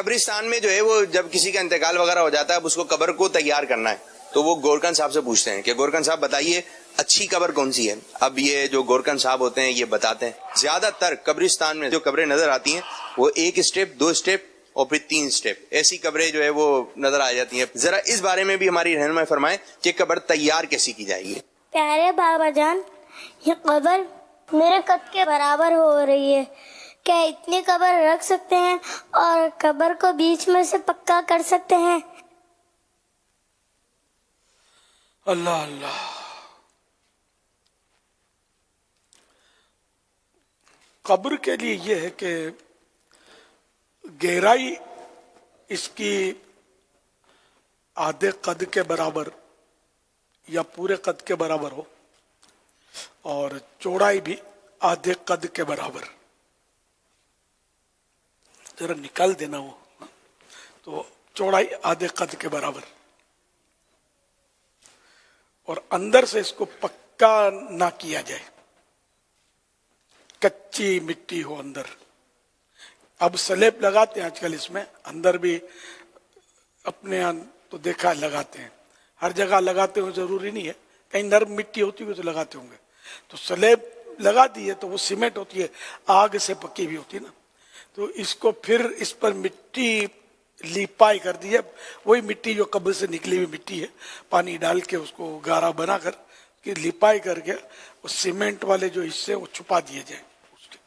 قبرستان میں جو ہے وہ جب کسی کا انتقال وغیرہ ہو جاتا ہے اب اس کو قبر کو تیار کرنا ہے تو وہ گورکن صاحب سے پوچھتے ہیں کہ گورکن صاحب بتائیے اچھی قبر کون سی ہے. اب یہ جو گورکن صاحب ہوتے ہیں یہ بتاتے ہیں زیادہ تر قبرستان میں جو قبریں نظر آتی ہیں وہ 1 اسٹیپ 2 اسٹیپ اور پھر 3 اسٹیپ ایسی قبریں جو ہے وہ نظر آ جاتی ہیں. ذرا اس بارے میں بھی ہماری رہنمائی فرمائیں کہ قبر تیار کیسی کی جائے گی. پیارے بابا جان، یہ قبر میرے قد کے برابر ہو رہی ہے، کیا اتنی قبر رکھ سکتے ہیں اور قبر کو بیچ میں سے پکا کر سکتے ہیں؟ اللہ اللہ. قبر کے لیے یہ ہے کہ گہرائی اس کی آدھے قد کے برابر یا پورے قد کے برابر ہو اور چوڑائی بھی آدھے قد کے برابر. ذرا نکال دینا وہ تو چوڑائی آدھے قد کے برابر اور اندر سے اس کو پکا نہ کیا جائے، کچی مٹی ہو اندر. اب سلیب لگاتے ہیں آج کل اس میں اندر بھی اپنے یہاں تو دیکھا لگاتے ہیں، ہر جگہ لگاتے ہو ضروری نہیں ہے، کہیں نرم مٹی ہوتی ہوئی تو لگاتے ہوں گے. تو سلیب لگا دی ہے تو وہ سیمنٹ ہوتی ہے، آگ سے پکی بھی ہوتی ہے نا، تو اس کو پھر اس پر مٹی لیپائی کر دی ہے. وہی مٹی جو قبر سے نکلی ہوئی مٹی ہے پانی ڈال کے اس کو گارا بنا کر کہ لیپائی کر کے وہ سیمنٹ والے جو حصے وہ چھپا دیے جائیں اس کے،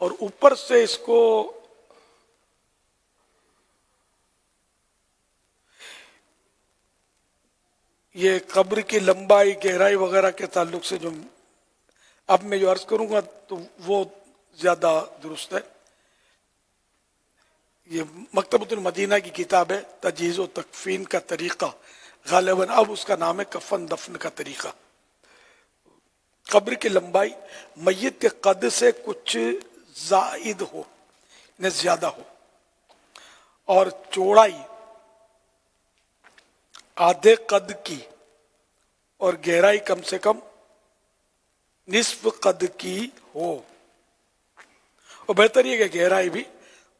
اور اوپر سے اس کو یہ قبر کی لمبائی گہرائی وغیرہ کے تعلق سے جو اب میں جو عرض کروں گا تو وہ زیادہ درست ہے. یہ مکتبۃ المدینہ کی کتاب ہے تجہیز و تکفین کا طریقہ، غالباً اب اس کا نام ہے کفن دفن کا طریقہ. قبر کی لمبائی میت کے قد سے کچھ زائد ہو، نہ زیادہ ہو، اور چوڑائی آدھے قد کی اور گہرائی کم سے کم نصف قد کی ہو، اور بہتر یہ کہ گہرائی بھی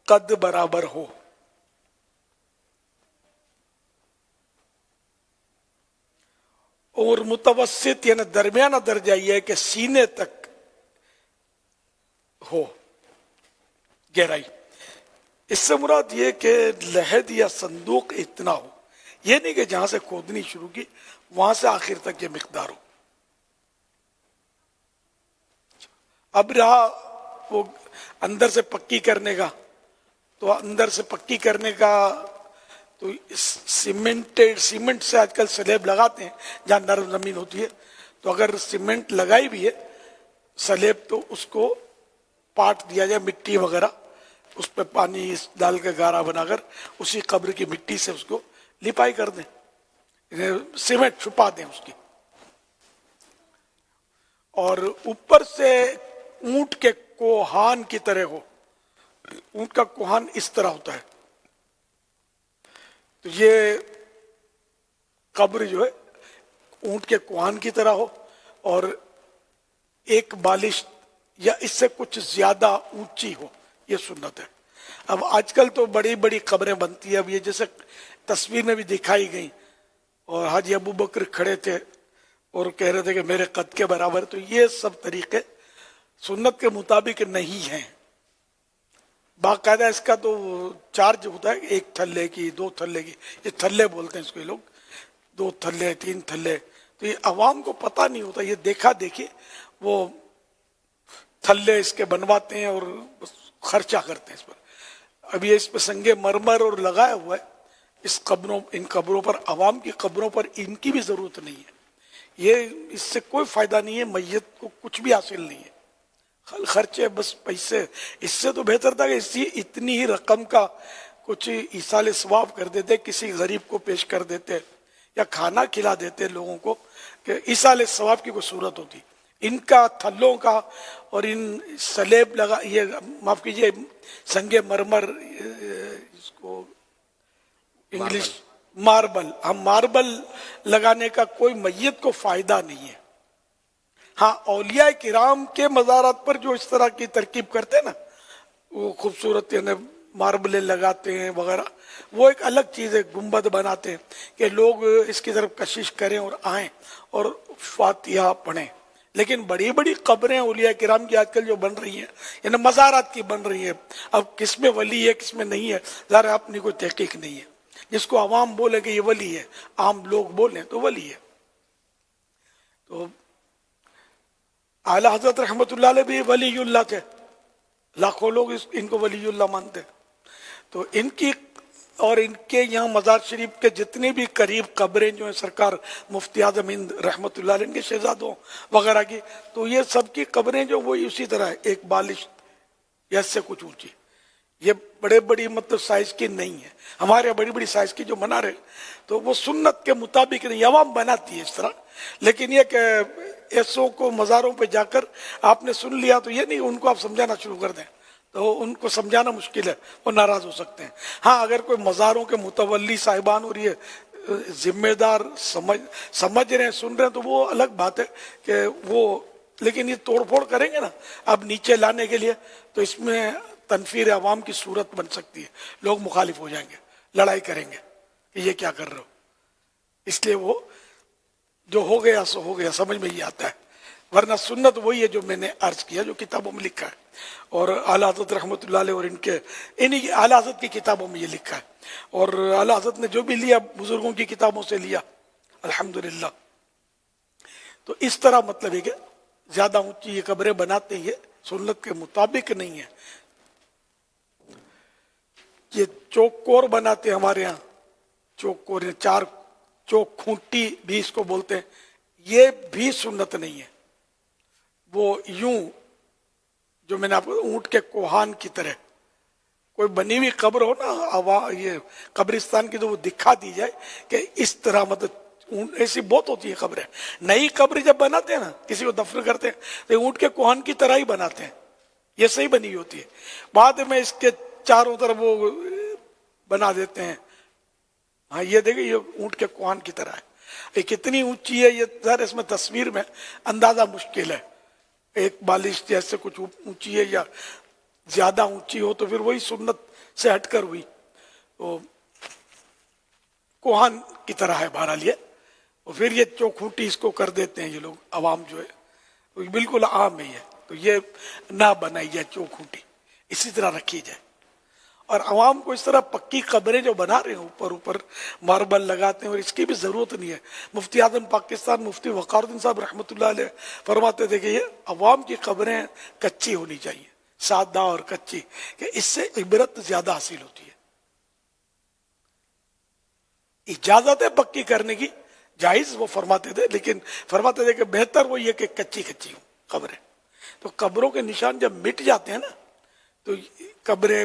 قد برابر ہو. اور متوسط یعنی درمیانہ درجہ یہ ہے کہ سینے تک ہو گہرائی. اس سے مراد یہ کہ لحد یا صندوق اتنا ہو، یہ نہیں کہ جہاں سے کھودنی شروع کی وہاں سے آخر تک یہ مقدار ہو. اب رہا وہ اندر سے پکی کرنے کا، تو اندر سے پکی کرنے کا تو سیمنٹ سے آج کل سلیب لگاتے ہیں جہاں نرم زمین ہوتی ہے، تو اگر سیمنٹ لگائی بھی ہے سلیب تو اس کو پاٹ دیا جائے مٹی وغیرہ، اس پہ پانی ڈال کے گارا بنا کر اسی قبر کی مٹی سے اس کو لپائی کر دیں، سیمنٹ چھپا دیں اس کی. اور اوپر سے اونٹ کے کوہان کی طرح ہو، اونٹ کا کوہان اس طرح ہوتا ہے، تو یہ قبر جو ہے اونٹ کے کوہان کی طرح ہو اور ایک بالش یا اس سے کچھ زیادہ اونچی ہو، یہ سنت ہے. اب آج کل تو بڑی بڑی قبریں بنتی ہیں، اب یہ جیسے تصویر میں بھی دکھائی گئی اور حاجی ابو بکر کھڑے تھے اور کہہ رہے تھے کہ میرے قد کے برابر، تو یہ سب طریقے سنت کے مطابق نہیں ہیں. باقاعدہ اس کا تو چارج ہوتا ہے، 1 تھلے کی 2 تھلے کی، یہ تھلے بولتے ہیں اس کو یہ لوگ، 2 تھلے 3 تھلے، تو یہ عوام کو پتہ نہیں ہوتا، یہ دیکھا دیکھیے وہ تھلے اس کے بنواتے ہیں اور خرچہ کرتے ہیں اس پر. اب یہ اس پہ سنگ مرمر اور لگایا ہوا ہے، ان قبروں پر، عوام کی قبروں پر ان کی بھی ضرورت نہیں ہے. یہ اس سے کوئی فائدہ نہیں ہے، میت کو کچھ بھی حاصل نہیں ہے، خرچے بس پیسے. اس سے تو بہتر تھا کہ اتنی ہی رقم کا کچھ ایصال ثواب کر دیتے، کسی غریب کو پیش کر دیتے یا کھانا کھلا دیتے لوگوں کو، کہ ایصال ثواب کی کوئی صورت ہوتی. ان کا تھلوں کا اور ان سلیب لگا، یہ معاف کیجئے سنگ مرمر، اس کو انگلش ماربل، ہم ماربل لگانے کا کوئی میت کو فائدہ نہیں ہے. ہاں اولیاء کرام کے مزارات پر جو اس طرح کی ترکیب کرتے نا، وہ خوبصورت یعنی ماربلیں لگاتے ہیں وغیرہ، وہ ایک الگ چیز ہے. گنبد بناتے ہیں کہ لوگ اس کی طرف کشش کریں اور آئیں اور فاتحہ پڑھیں. لیکن بڑی بڑی قبریں اولیاء کرام کی آج کل جو بن رہی ہیں یعنی مزارات کی بن رہی ہیں، اب کس میں ولی ہے کس میں نہیں ہے ظاہر اپنی کوئی تحقیق نہیں ہے. جس کو عوام بولے کہ یہ ولی ہے، عام لوگ بولیں تو ولی ہے. تو اعلی حضرت رحمت اللہ علیہ بھی ولی اللہ تھے، لاکھوں لوگ ان کو ولی اللہ مانتے. تو ان کی اور ان کے یہاں مزار شریف کے جتنے بھی قریب قبریں جو ہیں سرکار مفتی اعظم ہند رحمت اللہ علیہ کے شہزادوں وغیرہ کی، تو یہ سب کی قبریں جو وہ اسی طرح ہے، ایک بالش یا اس سے کچھ اونچی. یہ بڑے بڑی مطلب سائز کی نہیں ہے. ہمارے بڑی بڑی سائز کی جو بنا رہے تو وہ سنت کے مطابق نہیں، عوام بناتی ہے اس طرح. لیکن یہ کہ ایسوں کو مزاروں پہ جا کر آپ نے سن لیا تو یہ نہیں ان کو آپ سمجھانا شروع کر دیں، تو ان کو سمجھانا مشکل ہے، وہ ناراض ہو سکتے ہیں. ہاں اگر کوئی مزاروں کے متولی صاحبان اور یہ ذمہ دار سمجھ رہے ہیں سن رہے ہیں تو وہ الگ بات ہے کہ وہ، لیکن یہ توڑ پھوڑ کریں گے نا اب نیچے لانے کے لیے تو اس میں تنفیر عوام کی صورت بن سکتی ہے. لوگ مخالف ہو جائیں گے، لڑائی کریں گے کہ یہ کیا کر رہے ہو. اس لیے وہ جو ہو گیا سو ہو گیا، سمجھ میں یہ آتا ہے. ورنہ سنت وہی ہے جو میں نے عرض کیا، جو کتابوں میں لکھا ہے. اور اعلیٰ حضرت رحمۃ اللہ علیہ اور انہی اعلیٰ حضرت کی کتابوں میں یہ لکھا ہے. اور اعلیٰ حضرت نے جو بھی لیا بزرگوں کی کتابوں سے لیا الحمدللہ. تو اس طرح مطلب ہے کہ زیادہ اونچی یہ قبریں بناتے ہیں، سنت کے مطابق نہیں ہے. یہ چوک کور بناتے ہیں ہمارے ہاں، چوک کور چار چوک کھونٹی بھی اس کو بولتے ہیں، یہ بھی سنت نہیں ہے. وہ یوں جو میں نے آپ کو اونٹ کے کوہان کی طرح کوئی بنی ہوئی قبر ہو نا یہ قبرستان کی تو وہ دکھا دی جائے کہ اس طرح مطلب ایسی بہت ہوتی ہے قبریں. نئی قبر جب بناتے ہیں نا کسی کو دفن کرتے ہیں تو اونٹ کے کوہان کی طرح ہی بناتے ہیں، یہ صحیح بنی ہوئی ہوتی ہے. بعد میں اس کے چاروں طرف وہ بنا دیتے ہیں. ہاں یہ دیکھیں یہ اونٹ کے کوہان کی طرح ہے. یہ کتنی اونچی ہے یہ ظاہر اس میں تصویر میں اندازہ مشکل ہے. ایک بالش جیسے کچھ اونچی ہے یا زیادہ اونچی ہو تو پھر وہی سنت سے ہٹ کر ہوئی. تو کوہان کی طرح ہے بہرحال یہ. اور پھر یہ چوکھوٹی اس کو کر دیتے ہیں یہ لوگ عوام جو ہے، بالکل عام ہے یہ. تو یہ نہ بنائی جائے چوکھوٹی، اسی طرح رکھی جائے. اور عوام کو اس طرح پکی قبریں جو بنا رہے ہیں اوپر اوپر ماربل لگاتے ہیں، اور اس کی بھی ضرورت نہیں ہے. مفتی اعظم پاکستان مفتی وقار الدین صاحب رحمۃ اللہ علیہ فرماتے تھے کہ یہ عوام کی قبریں کچی ہونی چاہیے، سادہ اور کچی، کہ اس سے عبرت زیادہ حاصل ہوتی ہے. اجازت ہے پکی کرنے کی، جائز وہ فرماتے تھے، لیکن فرماتے تھے کہ بہتر وہ یہ کہ کچی کچی ہوں قبریں. تو قبروں کے نشان جب مٹ جاتے ہیں نا تو قبریں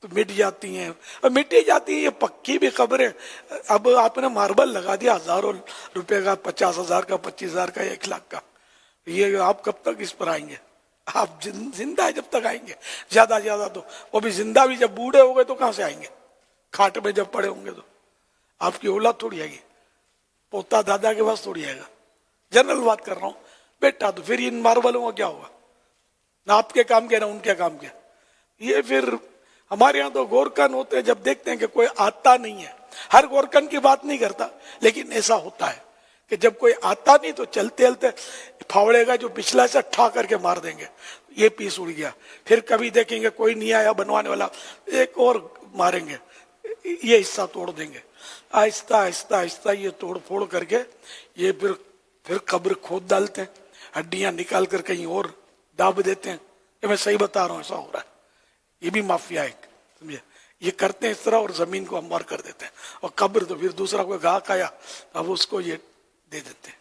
تو مٹ جاتی ہیں، اور مٹی جاتی ہیں. یہ پکی بھی قبریں اب آپ نے ماربل لگا دیا ہزاروں روپے کا، 50,000 کا، 25,000 کا، 1,00,000 کا، یہ آپ کب تک اس پر آئیں گے؟ آپ زندہ ہے جب تک آئیں گے زیادہ زیادہ. تو وہ بھی زندہ بھی جب بوڑھے ہو گئے تو کہاں سے آئیں گے؟ کھاٹ میں جب پڑے ہوں گے تو آپ کی اولاد تھوڑی آئے گی، پوتا دادا کے پاس تھوڑی آئے گا. جنرل بات کر رہا ہوں بیٹا. تو پھر ان ماربلوں کا کیا ہوگا؟ نہ آپ کے کام کیا نہ ان کے کام کیا. یہ پھر ہمارے یہاں تو گورکن ہوتے ہیں، جب دیکھتے ہیں کہ کوئی آتا نہیں ہے، ہر گورکن کی بات نہیں کرتا لیکن ایسا ہوتا ہے کہ جب کوئی آتا نہیں تو چلتے چلتے پھاوڑے گا جو پچھلا سے ٹھا کر کے مار دیں گے، یہ پیس اڑ گیا. پھر کبھی دیکھیں گے کوئی نہیں آیا بنوانے والا، ایک اور ماریں گے، یہ حصہ توڑ دیں گے. آہستہ آہستہ آہستہ یہ توڑ پھوڑ کر کے یہ پھر قبر کھود ڈالتے ہیں، ہڈیاں نکال کر کہیں اور داب دیتے ہیں. یہ میں صحیح بتا رہا ہوں، ایسا ہو رہا ہے. یہ بھی مافیا ہے، سمجھے؟ یہ کرتے ہیں اس طرح اور زمین کو ہموار کر دیتے ہیں. اور قبر تو پھر دوسرا کوئی گاہک آیا اب اس کو یہ دے دیتے ہیں.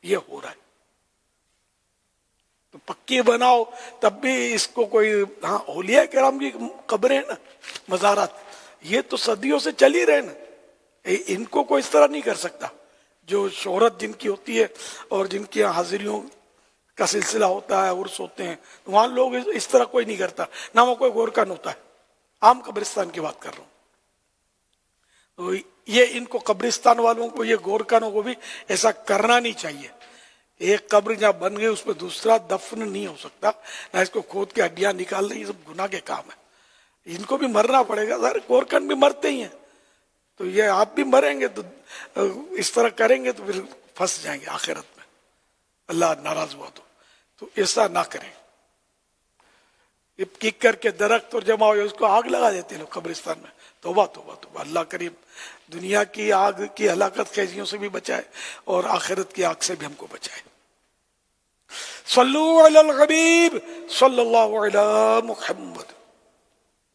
یہ ہو رہا ہے. تو پکی بناؤ تب بھی اس کو کوئی، ہاں اولیاء کرام کی قبریں نا مزارات، یہ تو صدیوں سے چل ہی رہے نا، ان کو کوئی اس طرح نہیں کر سکتا. جو شہرت جن کی ہوتی ہے اور جن کی حاضریوں کا سلسلہ ہوتا ہے، عرس ہوتے ہیں، وہاں لوگ اس طرح کوئی نہیں کرتا، نہ وہ کوئی گورکن ہوتا ہے. عام قبرستان کی بات کر رہا ہوں. تو یہ ان کو قبرستان والوں کو، یہ گورکنوں کو بھی ایسا کرنا نہیں چاہیے ایک قبر جہاں بن گئی اس میں دوسرا دفن نہیں ہو سکتا، نہ اس کو کھود کے ہڈیاں نکالنا، یہ سب گناہ کے کام ہے. ان کو بھی مرنا پڑے گا، سارے گورکھنڈ بھی مرتے ہی ہیں، تو یہ آپ بھی مریں گے تو اس طرح کریں گے تو پھر پھنس جائیں گے آخرت میں، اللہ ناراض ہوا تو ایسا نہ کریں. یہ کیکر کے درخت اور جمع ہوئے اس کو آگ لگا دیتے ہیں لوگ قبرستان میں. توبہ توبہ توبہ. اللہ کریم دنیا کی آگ کی ہلاکت خیزیوں سے بھی بچائے اور آخرت کی آگ سے بھی ہم کو بچائے. صلو علی الحبیب صلی اللہ علی محمد.